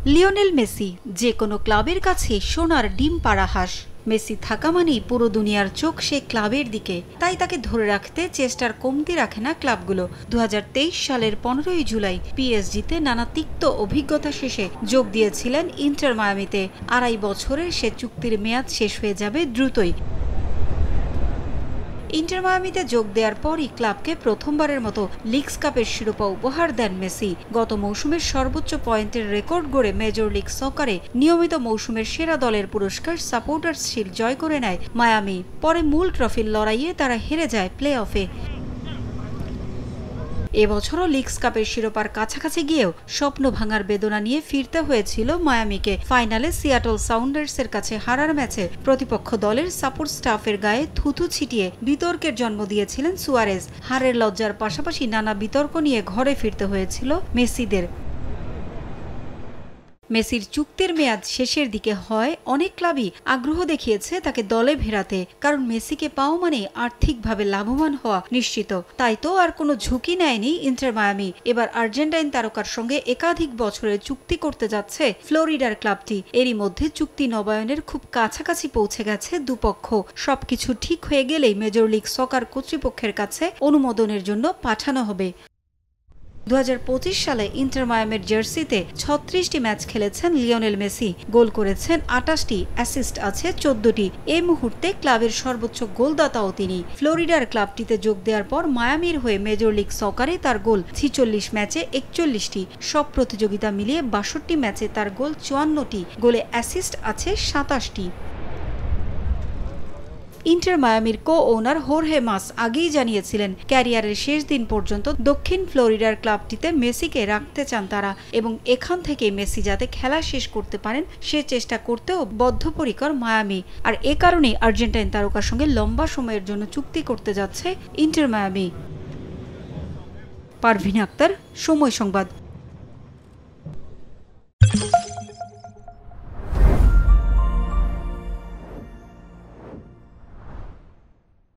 Lionel Messi যে কোনো ক্লাবের কাছে সোনার ডিম পাড়া হাঁস। মেসি থাকা মানেই পুরো দুনিয়ার চোখ সে ক্লাবের দিকে, তাই তাকে ধরে রাখতে চেষ্টার কমতি রাখে না ক্লাবগুলো। 2023 সালের 15ই জুলাই পিএসজিতে নানা তিক্ত অভিজ্ঞতা শেষে যোগ দিয়েছিলেন ইন্টার মায়ামিতে। 2.5 বছরের সে চুক্তির মেয়াদ শেষ হয়ে যাবে দ্রুতই। ইন্টার মায়ামিতে যোগ দেওয়ার পরই ক্লাবকে প্রথমবারের মতো লিগস কাপের শিরোপা উপহার দেন মেসি। গত মৌসুমের সর্বোচ্চ পয়েন্টের রেকর্ড গড়ে মেজর লিগ সকারে নিয়মিত মৌসুমের সেরা দলের পুরস্কার সাপোর্টার্স শিল্ড জয় করে নেয় মায়ামি। পরে মূল ট্রফির লড়াইয়ে তারা হেরে যায় প্লে অফে। এবছরও লিগস কাপের শিরোপার কাছাকাছি গিয়েও স্বপ্ন ভাঙার বেদনা নিয়ে ফিরতে হয়েছিল মায়ামিকে। ফাইনালে সিয়াটল সাউন্ডার্সের কাছে হারার ম্যাচে প্রতিপক্ষ দলের সাপোর্ট স্টাফের গায়ে থুথু ছিটিয়ে বিতর্কের জন্ম দিয়েছিলেন সুয়ারেজ। হারের লজ্জার পাশাপাশি নানা বিতর্ক নিয়ে ঘরে ফিরতে হয়েছিল মেসিদের। মেসির চুক্তির মেয়াদ শেষের দিকে হয় অনেক ক্লাবই আগ্রহ দেখিয়েছে তাকে দলে ফেরাতে, কারণ মেসিকে পাওয়া মানে আর্থিকভাবে লাভবান হওয়া নিশ্চিত। তাই তো আর কোনো ঝুঁকি নেয়নি ইন্টার মায়ামি। এবার আর্জেন্টাইন তারকার সঙ্গে একাধিক বছরের চুক্তি করতে যাচ্ছে ফ্লোরিডার ক্লাবটি। এরই মধ্যে চুক্তি নবায়নের খুব কাছাকাছি পৌঁছে গেছে দুপক্ষ। সবকিছু ঠিক হয়ে গেলেই মেজর লিগ সকার কর্তৃপক্ষের কাছে অনুমোদনের জন্য পাঠানো হবে। 2025 সালে ইন্টার মায়ামির জার্সিতে 36টি ম্যাচ খেলেছেন লিওনেল মেসি। গোল করেছেন 28টি, অ্যাসিস্ট আছে 14টি। এই মুহূর্তে ক্লাবের সর্বোচ্চ গোলদাতাও তিনি। ফ্লোরিডার ক্লাবটিতে যোগ দেওয়ার পর মায়ামির হয়ে মেজর লিগ সকারে তার গোল 46 ম্যাচে 41টি। সব প্রতিযোগিতা মিলিয়ে 62 ম্যাচে তার গোল 54টি, গোলে অ্যাসিস্ট আছে 27টি। ইন্টার মায়ামির কো-ওনার হোর্হে মাস আগেই জানিয়েছিলেন ক্যারিয়ারের শেষ দিন পর্যন্ত দক্ষিণ ফ্লোরিডার ক্লাবটিতে মেসিকে রাখতে চান তারা, এবং এখান থেকে মেসি যাতে খেলা শেষ করতে পারেন সে চেষ্টা করতেও বদ্ধপরিকর মায়ামি। আর এ কারণেই আর্জেন্টাইন তারকার সঙ্গে লম্বা সময়ের জন্য চুক্তি করতে যাচ্ছে ইন্টার মায়ামি। পারভিন আক্তার, সময় সংবাদ।